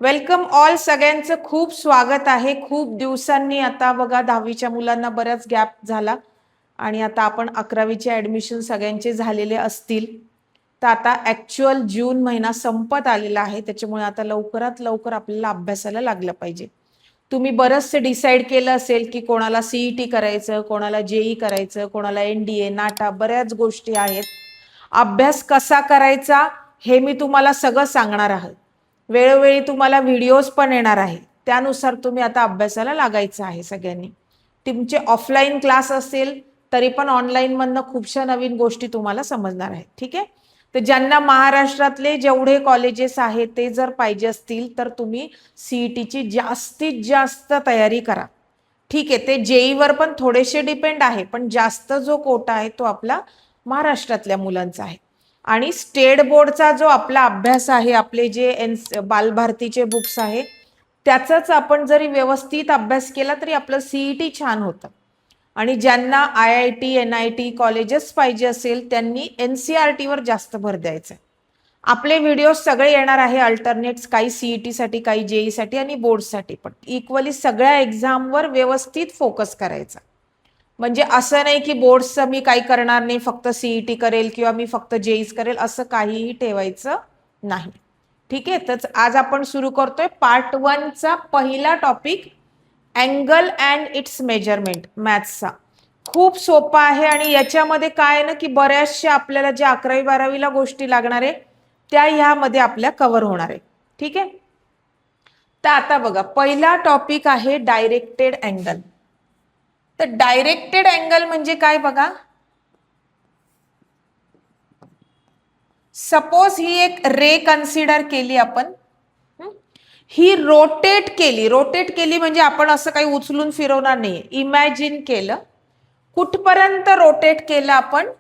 Welcome all. सगळ्यांचं खूप स्वागत आहे. खूप दिवसांनी आता बघा 10वीच्या मुलांना बराच गॅप झाला आणि आता आपण 11वीचे ॲडमिशन सगळ्यांचे झालेले असतील. तर आता ॲक्च्युअल जून महिना संपत आलेला आहे, त्याच्यामुळे आता लवकरात लवकर आपल्याला अभ्यासाला लागलं पाहिजे. तुम्ही बरंचसे डिसाईड केलं असेल की कोणाला CET करायचं, कोणाला JEE करायचं, कोणाला NDA, नाटा, बऱ्याच गोष्टी आहेत. अभ्यास कसा करायचा हे मी तुम्हाला सगळं सांगणार आहे. वेळोवेळी तुम्हाला व्हिडिओज पण येणार आहे, त्यानुसार तुम्ही आता अभ्यासाला लागायचं आहे सगळ्यांनी. तुमचे ऑफलाईन क्लास असेल तरी पण ऑनलाईन मधनं खूपशा नवीन गोष्टी तुम्हाला समजणार आहेत. ठीक आहे. तर ज्यांना महाराष्ट्रातले जेवढे कॉलेजेस आहेत ते जर पाहिजे असतील तर तुम्ही CETची जास्तीत जास्त तयारी करा. ठीक आहे. ते JEEवर पण थोडेसे डिपेंड आहे, पण जास्त जो कोटा आहे तो आपला महाराष्ट्रातल्या मुलांचा आहे. आणि स्टेट बोर्डचा जो आपला अभ्यास आहे, आपले जे बालभारतीचे बुक्स आहे, त्याचाच आपण जरी व्यवस्थित अभ्यास केला तरी आपलं CET छान होतं. आणि ज्यांना IIT NIT कॉलेजेस पाहिजे असेल त्यांनी NCERTवर जास्त भर द्यायचा. आपले व्हिडिओ सगळे येणार आहे अल्टरनेट्स, काही CET साठी, काही JEE साठी आणि बोर्डसाठी पण. इक्वली सगळ्या एक्झामवर व्यवस्थित फोकस करायचा. म्हणजे असं नाही की बोर्ड्सचं मी काही करणार नाही, फक्त CET करेल किंवा मी फक्त JEEच करेल, असं काहीही ठेवायचं नाही. ठीक आहे. तर आज आपण सुरू करतोय पार्ट 1चा पहिला topic, angle and its measurement, मॅथ्सचा. खूप सोपा आहे आणि याच्यामध्ये काय ना की बऱ्याचशा आपल्याला ज्या 11वी 12वीला गोष्टी लागणार आहे त्या ह्यामध्ये आपल्या कव्हर होणार आहे. ठीक आहे. तर आता बघा, पहिला टॉपिक आहे डायरेक्टेड अँगल. तर डायरेक्टेड अँगल म्हणजे काय बघा, सपोज ही एक रे कन्सिडर केली आपण, ही रोटेट केली म्हणजे आपण असं काही उचलून फिरवणार नाही, इमॅजिन केलं. कुठपर्यंत रोटेट केलं आपण,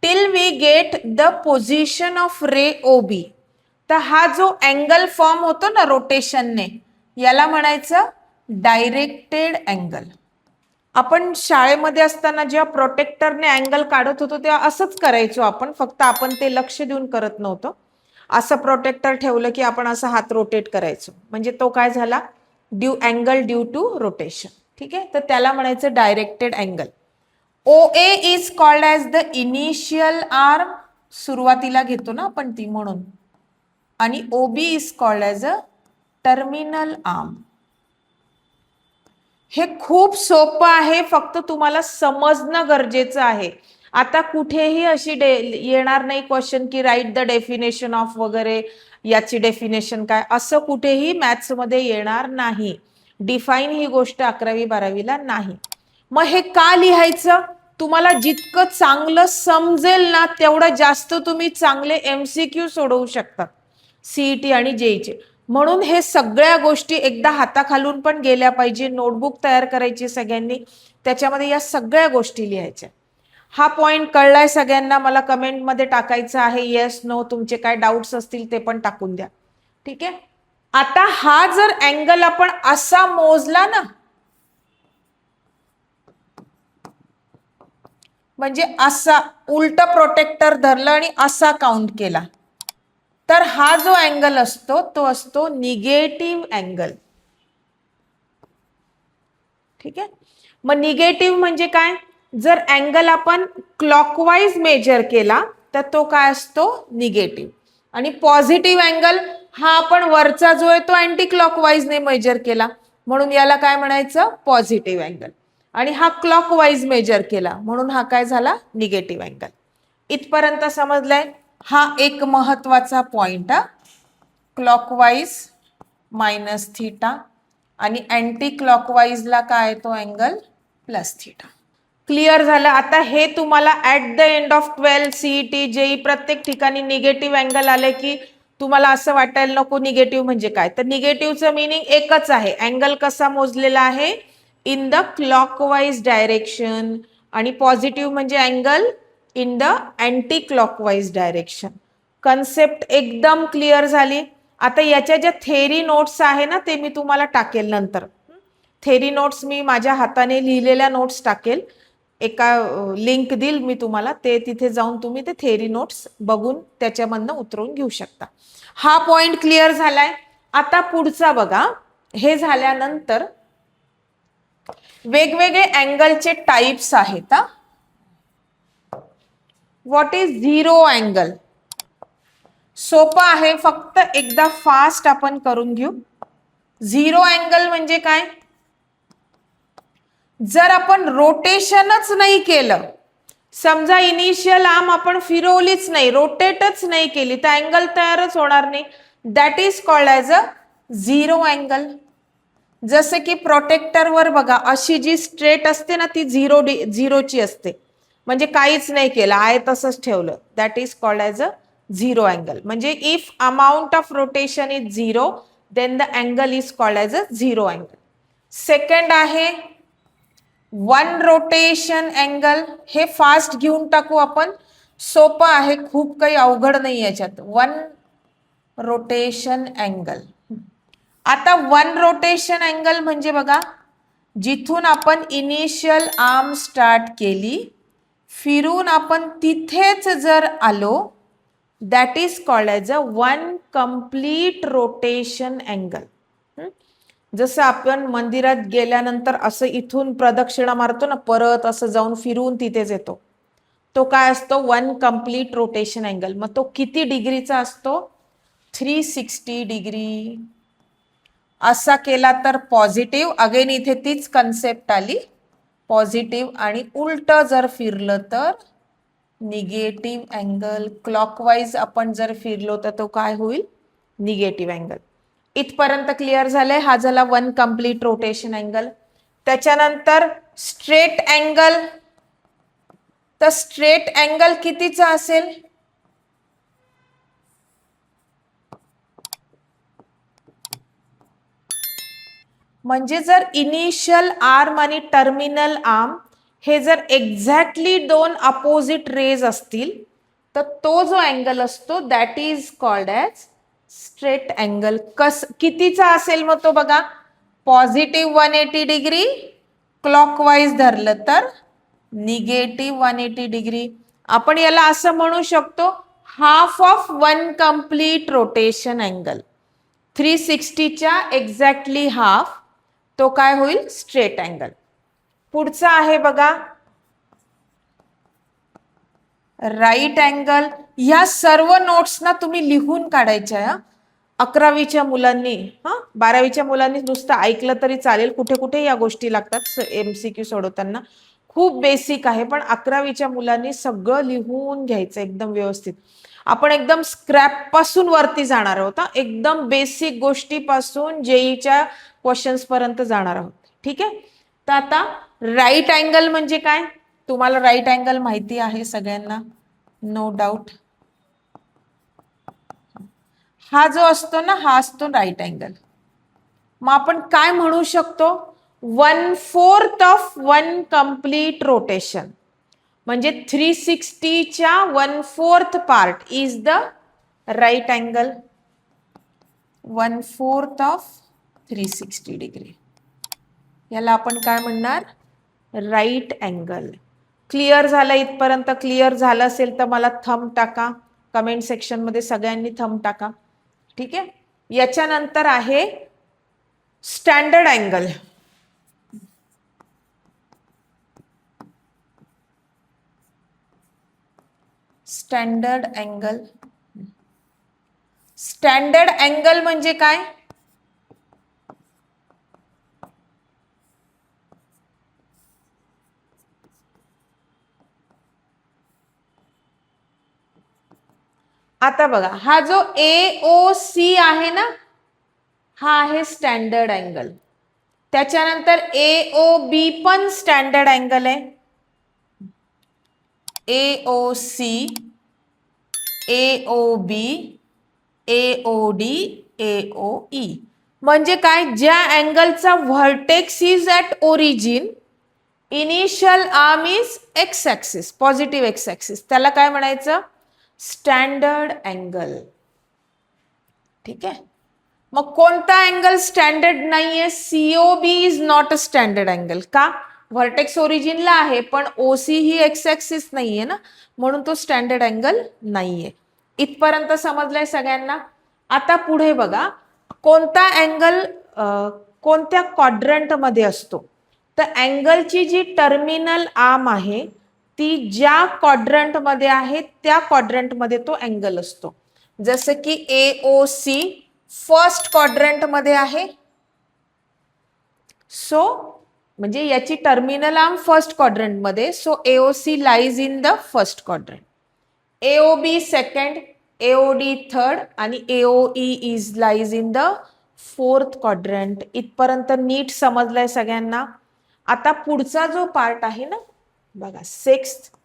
till we get the position of ray OB. तर हा जो अँगल फॉर्म होतो ना रोटेशनने, याला म्हणायचं डायरेक्टेड अँगल. आपण शाळेमध्ये असताना जेव्हा प्रोटेक्टरने अँगल काढत होतो तेव्हा असंच करायचो आपण, फक्त आपण ते लक्ष देऊन करत नव्हतो. असं प्रोटेक्टर ठेवलं की आपण असं हात रोटेट करायचो, म्हणजे तो काय झाला, ड्यू टू रोटेशन. ठीक आहे. तर त्याला म्हणायचं directed angle. OA is called as the initial arm, सुरुवातीला घेतो ना आपण ती म्हणून, आणि OB is called as a terminal arm. हे खूप सोपं आहे, फक्त तुम्हाला समजणं गरजेचं आहे. आता कुठेही अशी येणार नाही क्वेश्चन की राईट द डेफिनेशन ऑफ वगैरे, याची डेफिनेशन काय, असं कुठेही मॅथ्स मध्ये येणार नाही. डिफाईन ही गोष्ट 11वी 12वीला नाही. मग हे का लिहायचं, तुम्हाला जितकं चांगलं समजेल ना तेवढं जास्त तुम्ही चांगले MCQ सोडवू शकता CET आणि JEEचे. म्हणून हे सगळ्या गोष्टी एकदा हाताखालून पण गेल्या पाहिजे. नोटबुक तयार करायची सगळ्यांनी, त्याच्यामध्ये या सगळ्या गोष्टी लिहायच्या. हा पॉइंट कळलाय सगळ्यांना? मला कमेंटमध्ये टाकायचं आहे येस नो. तुमचे काय डाऊट्स असतील ते पण टाकून द्या. ठीक आहे. आता हा जर अँगल आपण असा मोजला ना, म्हणजे असा उलट प्रोटेक्टर धरलं आणि असा काउंट केला, तर हा जो अँगल असतो तो असतो निगेटिव्ह अँगल. ठीक आहे. मग निगेटिव्ह म्हणजे काय, जर अँगल आपण क्लॉकवाईज मेजर केला तर तो काय असतो, निगेटिव्ह. आणि पॉझिटिव्ह अँगल हा आपण वरचा जो आहे तो अँटी क्लॉकवाईजने मेजर केला, म्हणून याला काय म्हणायचं, पॉझिटिव्ह अँगल. आणि हा क्लॉकवाईज मेजर केला म्हणून हा काय झाला, निगेटिव्ह अँगल. इथपर्यंत समजलंय? हा एक महत्वाचा पॉइंट. क्लॉकवाईज मायनस थीटा आणि अँटी क्लॉकवाईजला काय तो अँगल प्लस थीटा. क्लिअर झालं? आता हे तुम्हाला at the end of 12 CET JEE प्रत्येक ठिकाणी निगेटिव्ह अँगल आले की तुम्हाला असं वाटायला नको निगेटिव्ह म्हणजे काय. तर निगेटिव्हचं मिनिंग एकच आहे, अँगल कसा मोजलेला आहे, इन द क्लॉकवाईज डायरेक्शन. आणि पॉझिटिव्ह म्हणजे angle in the anti clockwise direction. Concept एकदम क्लिअर झाली? आता याच्या ज्या थेरी नोट्स आहे ना ते मी तुम्हाला टाकेल नंतर. थेरी नोट्स मी माझ्या हाताने लिहिलेल्या नोट्स टाकेल, एका लिंक देईल मी तुम्हाला, ते तिथे जाऊन तुम्ही ते थेरी नोट्स बघून त्याच्यामधनं उतरवून घेऊ शकता. हा पॉइंट क्लिअर झालाय? आता पुढचा बघा, हे झाल्यानंतर वेगवेगळे अँगलचे टाइप्स आहेत. What is zero angle? सोपं आहे, फक्त एकदा फास्ट आपण करून घेऊ. झिरो अँगल म्हणजे काय? जर आपण रोटेशनच नाही केलं, समजा इनिशियल आर्म आपण फिरवलीच नाही, रोटेटच नाही केली, तर अँगल तयारच होणार नाही. That is called as a zero angle. जसे की प्रोटेक्टरवर बघा, अशी जी स्ट्रेट असते ना, ती झिरोची असते, म्हणजे काहीच नाही केलं, आहे तसंच ठेवलं. That is called as a zero angle. म्हणजे if amount of rotation is zero, then the angle is called as a zero angle. Second आहे वन रोटेशन अँगल. हे फास्ट घेऊन टाकू आपण, सोपं आहे, खूप काही अवघड नाही याच्यात. One rotation angle. आता वन रोटेशन अँगल म्हणजे बघा, जिथून आपण इनिशियल आर्म स्टार्ट केली, फिरून आपण तिथेच जर आलो, that is called as a one complete rotation angle. जसं आपण मंदिरात गेल्यानंतर असं इथून प्रदक्षिणा मारतो ना, परत असं जाऊन फिरून तिथेच येतो, तो काय असतो? One complete rotation angle. मग तो किती डिग्रीचा असतो? 360 डिग्री. असा केला तर पॉझिटिव्ह. अगेन इथे तीच कन्सेप्ट आली, पॉझिटिव्ह. आणि उलट जर फिरलं तर निगेटिव्ह अँगल. क्लॉकवाईज आपण जर फिरलो तर तो काय होईल? Negative angle. इथपर्यंत क्लिअर झालंय? हा झाला वन कम्प्लीट रोटेशन अँगल. त्याच्यानंतर स्ट्रेट अँगल. तर स्ट्रेट अँगल कितीचा असेल? म्हणजे जर इनिशियल आर्म आणि टर्मिनल आर्म हे जर एक्झॅक्टली दोन अपोजिट रेज असतील, तर तो जो अँगल असतो that is called as straight angle. कितीचा असेल मग तो बघा? पॉझिटिव्ह 180 डिग्री, क्लॉकवाईज धरलं तर निगेटिव्ह 180 डिग्री. आपण याला असं म्हणू शकतो, half of one complete rotation angle. 360च्या एक्झॅक्टली हाफ, तो काय होईल? Straight angle. पुढचा आहे बघा राईट अँगल. ह्या सर्व नोट्स ना तुम्ही लिहून काढायच्या. 11वीच्या मुलांनी, 12वीच्या मुलांनी नुसतं ऐकलं तरी चालेल, कुठे कुठे या गोष्टी लागतात MCQ सोडवताना. खूप बेसिक आहे, पण 11वीच्या मुलांनी सगळं लिहून घ्यायचं एकदम व्यवस्थित. आपण एकदम स्क्रॅप पासून वरती जाणार आहोत, एकदम बेसिक गोष्टीपासून जेईच्या क्वेश्चन्स पर्यंत जाणार आहोत. ठीक आहे. तर आता राईट अँगल म्हणजे काय? तुम्हाला राईट अँगल माहिती आहे सगळ्यांना, नो डाऊट. हा जो असतो ना, हा असतो राईट अँगल. मग आपण काय म्हणू शकतो? 1/4 ऑफ वन कम्प्लीट रोटेशन. म्हणजे 360च्या 1/4 part is the right angle. 1/4 of 360 degree, याला आपण काय म्हणणार? Right angle. क्लिअर झालं इथपर्यंत? क्लिअर झालं असेल तर मला थंब टाका, कमेंट सेक्शन मध्ये सगळ्यांनी थंब टाका. ठीक आहे. याच्यानंतर आहे standard angle. Standard angle. Standard angle म्हणजे काय? आता बघा, हा जो AOC आहे ना, हा आहे स्टँडर्ड अँगल. त्याच्यानंतर AOB पण स्टँडर्ड अँगल आहे. AOC, AOB, AOD, AOE. म्हणजे काय? ज्या अँगलचा vertex is at origin, initial arm is X axis, positive X axis, त्याला काय म्हणायचं? Standard angle. ठीक आहे. मग कोणता अँगल स्टँडर्ड नाहीये? COB is not a standard angle. का? व्हर्टेक्स ओरिजिनला आहे, पण OC ही एक्स ॲक्सिस नाहीये ना, म्हणून तो स्टँडर्ड अँगल नाहीये. इथपर्यंत समजलंय सगळ्यांना? आता पुढे बघा, कोणता अँगल कोणत्या क्वाड्रंट मध्ये असतो? तर अँगलची जी टर्मिनल आर्म आहे ती ज्या क्वाड्रंट मध्ये आहे त्या क्वाड्रंट मध्ये तो अँगल असतो. जसं की AOC फर्स्ट क्वाड्रंट मध्ये आहे, सो म्हणजे याची टर्मिनल आर्म फर्स्ट क्वाड्रंट मध्ये, so AOC lies in the first quadrant. AOB second, AOD third आणि AOE is lies in the fourth quadrant. इथपर्यंत नीट समजलंय सगळ्यांना? आता पुढचा जो पार्ट आहे ना बघा, sixth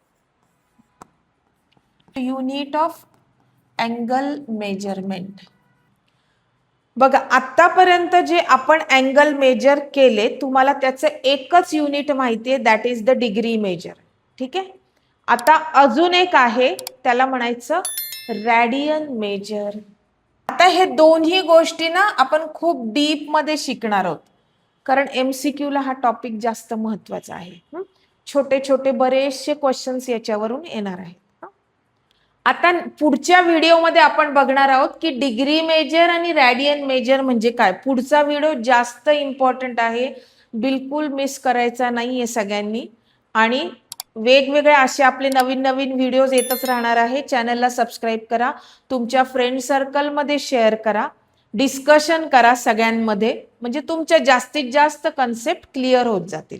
unit of angle measurement. बघा आतापर्यंत जे आपण अँगल मेजर केले तुम्हाला त्याचं एकच युनिट माहिती आहे, that is the degree measure. ठीक आहे. आता अजून एक आहे त्याला म्हणायचं रॅडियन मेजर. आता हे दोन्ही गोष्टी ना आपण खूप डीप मध्ये शिकणार आहोत, कारण MCQ ला हा टॉपिक जास्त महत्वाचा आहे. छोटे छोटे बरेचसे क्वेश्चन्स याच्यावरून येणार आहेत. आता पुढच्या व्हिडिओमध्ये आपण बघणार आहोत की डिग्री मेजर आणि रॅडियन मेजर म्हणजे काय. पुढचा व्हिडिओ जास्त इम्पॉर्टंट आहे, बिलकुल मिस करायचा नाहीये सगळ्यांनी. आणि वेगवेगळे असे आपले नवीन नवीन व्हिडिओज येतच राहणार आहे. चॅनलला सबस्क्राईब करा, तुमच्या फ्रेंड सर्कलमध्ये शेअर करा, डिस्कशन करा सगळ्यांमध्ये, म्हणजे तुमच्या जास्तीत जास्त कन्सेप्ट क्लिअर होत जातील.